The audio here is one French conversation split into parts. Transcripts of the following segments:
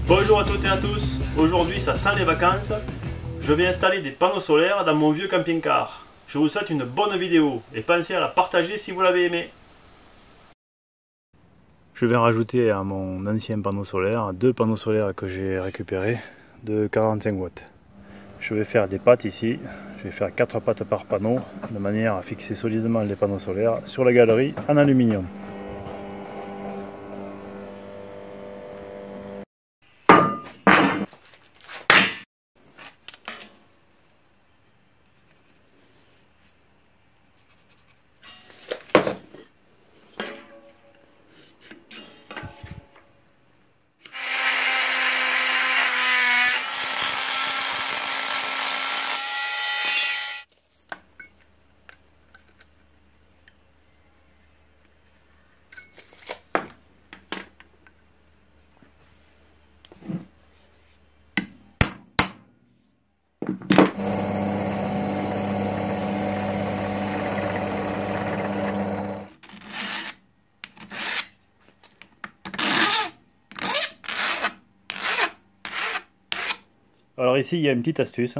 Bonjour à toutes et à tous, aujourd'hui ça sent les vacances. Je vais installer des panneaux solaires dans mon vieux camping-car. Je vous souhaite une bonne vidéo et pensez à la partager si vous l'avez aimé. Je vais rajouter à mon ancien panneau solaire 2 panneaux solaires que j'ai récupérés de 45 watts. Je vais faire des pattes ici, je vais faire 4 pattes par panneau de manière à fixer solidement les panneaux solaires sur la galerie en aluminium. Alors ici il y a une petite astuce.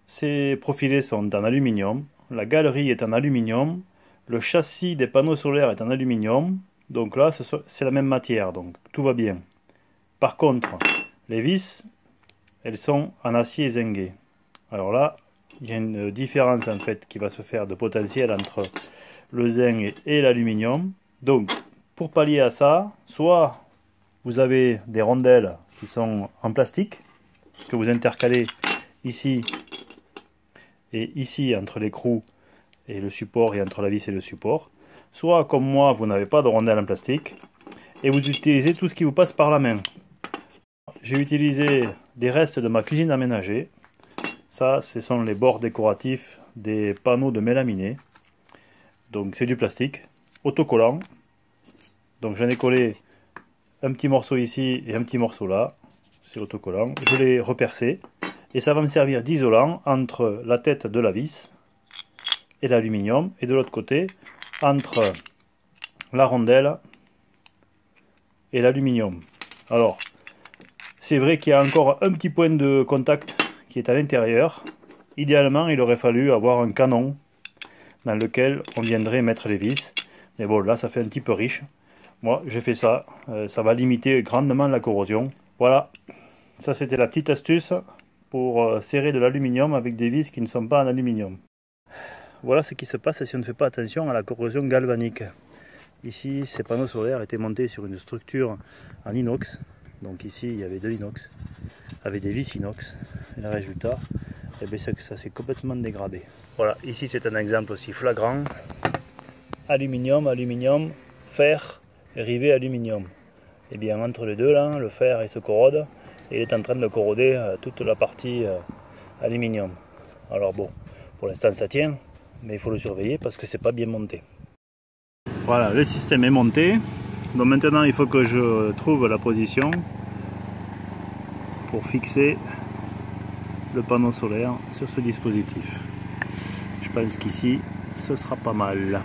Ces profilés sont en aluminium, la galerie est en aluminium, le châssis des panneaux solaires est en aluminium, donc là c'est la même matière, donc tout va bien. Par contre, les vis, elles sont en acier zingué. Alors là, il y a une différence en fait qui va se faire de potentiel entre le zinc et l'aluminium. Donc pour pallier à ça, soit vous avez des rondelles qui sont en plastique, que vous intercalez ici et ici entre l'écrou et le support et entre la vis et le support, soit comme moi vous n'avez pas de rondelle en plastique et vous utilisez tout ce qui vous passe par la main. J'ai utilisé des restes de ma cuisine aménagée. Ça, ce sont les bords décoratifs des panneaux de mélaminé. Donc c'est du plastique autocollant. Donc j'en ai collé un petit morceau ici et un petit morceau là. C'est autocollant, je l'ai repercé et ça va me servir d'isolant entre la tête de la vis et l'aluminium et de l'autre côté entre la rondelle et l'aluminium. Alors c'est vrai qu'il y a encore un petit point de contact qui est à l'intérieur. Idéalement il aurait fallu avoir un canon dans lequel on viendrait mettre les vis, mais bon là ça fait un petit peu riche. Moi j'ai fait ça, ça va limiter grandement la corrosion. Voilà, ça c'était la petite astuce pour serrer de l'aluminium avec des vis qui ne sont pas en aluminium. Voilà ce qui se passe si on ne fait pas attention à la corrosion galvanique. Ici, ces panneaux solaires étaient montés sur une structure en inox. Donc ici, il y avait de l'inox, avec des vis inox. Et le résultat, eh bien, c'est que ça s'est complètement dégradé. Voilà, ici c'est un exemple aussi flagrant. Aluminium, aluminium, fer, rivet aluminium. Et bien entre les deux là, le fer il se corrode et il est en train de corroder toute la partie aluminium. Alors bon, pour l'instant ça tient, mais il faut le surveiller parce que c'est pas bien monté. Voilà, le système est monté. Donc maintenant il faut que je trouve la position pour fixer le panneau solaire sur ce dispositif. Je pense qu'ici ce sera pas mal.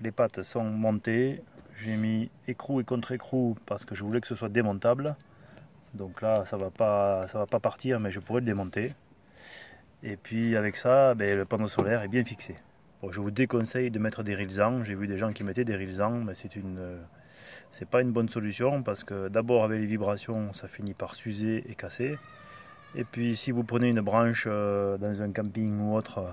Les pattes sont montées. J'ai mis écrou et contre-écrou parce que je voulais que ce soit démontable. Donc là, ça va pas partir, mais je pourrais le démonter. Et puis avec ça, le panneau solaire est bien fixé. Bon, je vous déconseille de mettre des rilsans. J'ai vu des gens qui mettaient des rilsans, mais c'est pas une bonne solution parce que d'abord avec les vibrations, ça finit par s'user et casser. Et puis si vous prenez une branche dans un camping ou autre,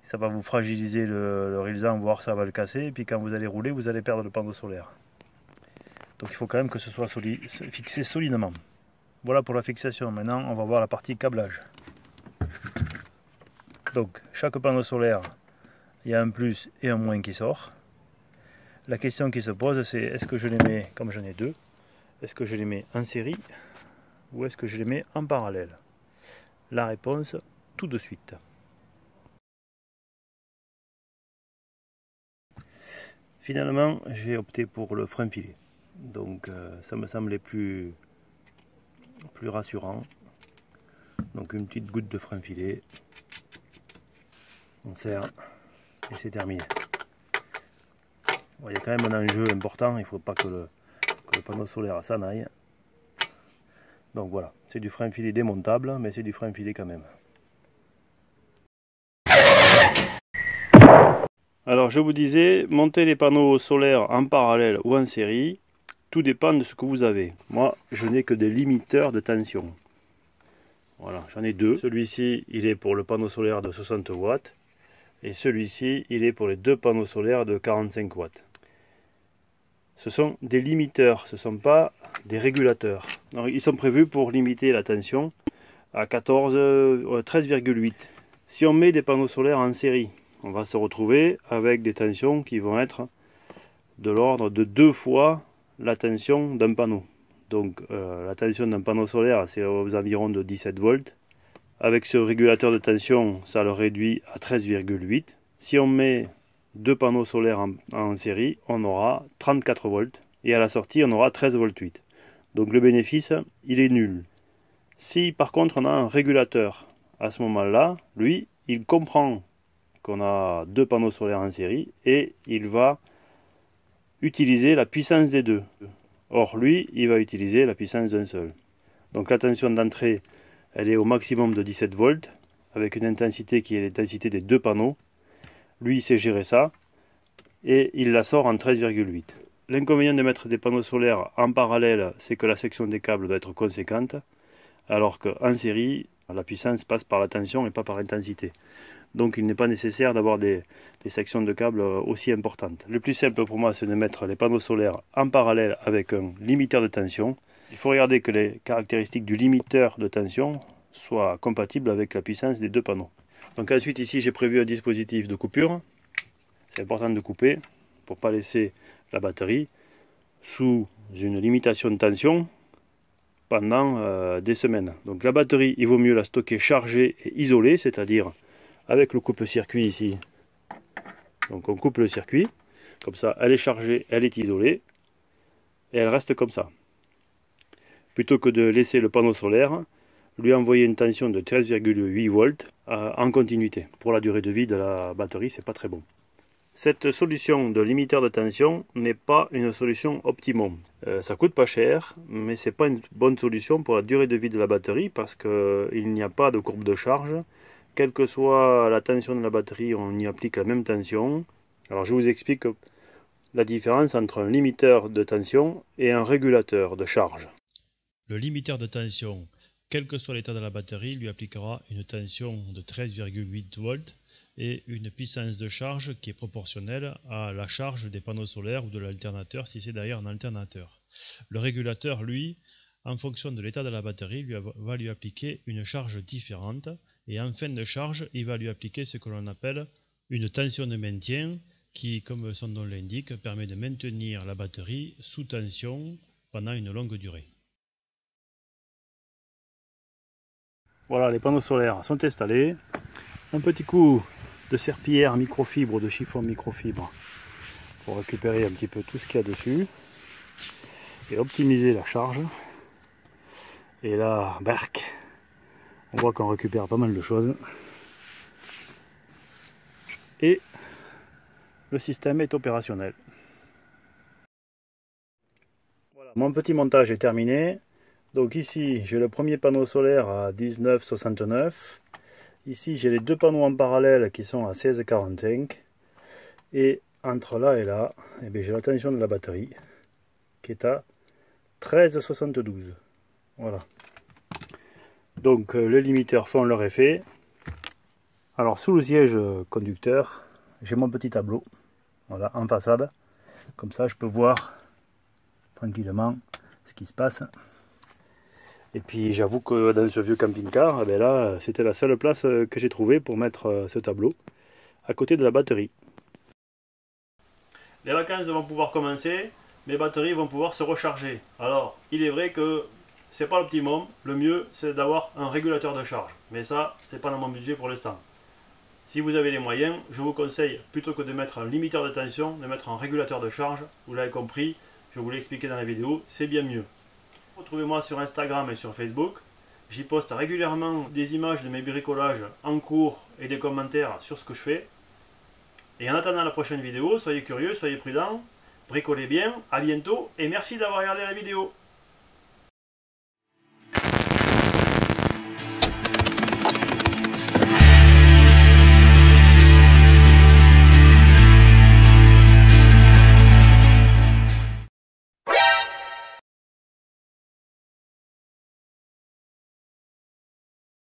ça va vous fragiliser le rilsan, voire ça va le casser, et puis quand vous allez rouler, vous allez perdre le panneau solaire. Donc il faut quand même que ce soit fixé solidement. Voilà pour la fixation. Maintenant, on va voir la partie câblage. Donc chaque panneau solaire, il y a un plus et un moins qui sort. La question qui se pose, c'est est-ce que je les mets, comme j'en ai deux, est-ce que je les mets en série ou est-ce que je les mets en parallèle? La réponse, tout de suite. Finalement, j'ai opté pour le frein filet. Donc ça me semblait plus rassurant. Donc une petite goutte de frein filet. On serre et c'est terminé. Bon, il y a quand même un enjeu important, il ne faut pas que le panneau solaire s'en aille. Donc voilà, c'est du frein filet démontable, mais c'est du frein filet quand même. Alors je vous disais, monter les panneaux solaires en parallèle ou en série, tout dépend de ce que vous avez. Moi, je n'ai que des limiteurs de tension. Voilà, j'en ai deux. Celui-ci, il est pour le panneau solaire de 60 watts. Et celui-ci, il est pour les deux panneaux solaires de 45 watts. Ce sont des limiteurs, ce ne sont pas des régulateurs. Alors, ils sont prévus pour limiter la tension à 13,8. Si on met des panneaux solaires en série, on va se retrouver avec des tensions qui vont être de l'ordre de 2 fois la tension d'un panneau. Donc la tension d'un panneau solaire, c'est aux environs de 17 volts. Avec ce régulateur de tension, ça le réduit à 13,8. Si on met deux panneaux solaires en série, on aura 34 volts. Et à la sortie, on aura 13 volts 8. Donc le bénéfice, il est nul. Si par contre on a un régulateur, à ce moment-là, lui, il comprend qu'on a deux panneaux solaires en série et il va utiliser la puissance des deux. Or lui, il va utiliser la puissance d'un seul. Donc la tension d'entrée, elle est au maximum de 17 volts avec une intensité qui est l'intensité des deux panneaux. Lui, il sait gérer ça et il la sort en 13,8. L'inconvénient de mettre des panneaux solaires en parallèle, c'est que la section des câbles doit être conséquente, alors qu'en série, la puissance passe par la tension et pas par l'intensité. Donc il n'est pas nécessaire d'avoir des sections de câbles aussi importantes. Le plus simple pour moi, c'est de mettre les panneaux solaires en parallèle avec un limiteur de tension. Il faut regarder que les caractéristiques du limiteur de tension soient compatibles avec la puissance des deux panneaux. Donc ensuite ici j'ai prévu un dispositif de coupure. C'est important de couper pour ne pas laisser la batterie sous une limitation de tension pendant des semaines. Donc la batterie, il vaut mieux la stocker chargée et isolée, c'est-à-dire avec le coupe-circuit ici. Donc on coupe le circuit, comme ça elle est chargée, elle est isolée, et elle reste comme ça. Plutôt que de laisser le panneau solaire, lui envoyer une tension de 13,8 volts en continuité. Pour la durée de vie de la batterie, c'est pas très bon. Cette solution de limiteur de tension n'est pas une solution optimum. Ça coûte pas cher, mais c'est pas une bonne solution pour la durée de vie de la batterie parce qu'il n'y a pas de courbe de charge. Quelle que soit la tension de la batterie, on y applique la même tension. Alors je vous explique la différence entre un limiteur de tension et un régulateur de charge. Le limiteur de tension, quel que soit l'état de la batterie, lui appliquera une tension de 13,8 volts et une puissance de charge qui est proportionnelle à la charge des panneaux solaires ou de l'alternateur si c'est derrière un alternateur. Le régulateur, lui, en fonction de l'état de la batterie, va lui appliquer une charge différente et en fin de charge, il va lui appliquer ce que l'on appelle une tension de maintien qui, comme son nom l'indique, permet de maintenir la batterie sous tension pendant une longue durée. Voilà, les panneaux solaires sont installés. Un petit coup de serpillière microfibre, de chiffon microfibre pour récupérer un petit peu tout ce qu'il y a dessus et optimiser la charge. Et là, bark, on voit qu'on récupère pas mal de choses. Et le système est opérationnel. Voilà, mon petit montage est terminé. Donc ici, j'ai le premier panneau solaire à 19,69. Ici, j'ai les deux panneaux en parallèle qui sont à 16,45. Et entre là et là, eh j'ai la tension de la batterie qui est à 13,72. Voilà. Donc les limiteurs font leur effet. Alors sous le siège conducteur, j'ai mon petit tableau. Voilà, en façade. Comme ça, je peux voir tranquillement ce qui se passe. Et puis j'avoue que dans ce vieux camping-car, là, c'était la seule place que j'ai trouvée pour mettre ce tableau à côté de la batterie. Les vacances vont pouvoir commencer, mes batteries vont pouvoir se recharger. Alors, il est vrai que c'est pas l'optimum, le mieux c'est d'avoir un régulateur de charge. Mais ça, c'est pas dans mon budget pour l'instant. Si vous avez les moyens, je vous conseille, plutôt que de mettre un limiteur de tension, de mettre un régulateur de charge. Vous l'avez compris, je vous l'ai expliqué dans la vidéo, c'est bien mieux. Retrouvez-moi sur Instagram et sur Facebook. J'y poste régulièrement des images de mes bricolages en cours et des commentaires sur ce que je fais. Et en attendant la prochaine vidéo, soyez curieux, soyez prudents, bricolez bien, à bientôt et merci d'avoir regardé la vidéo.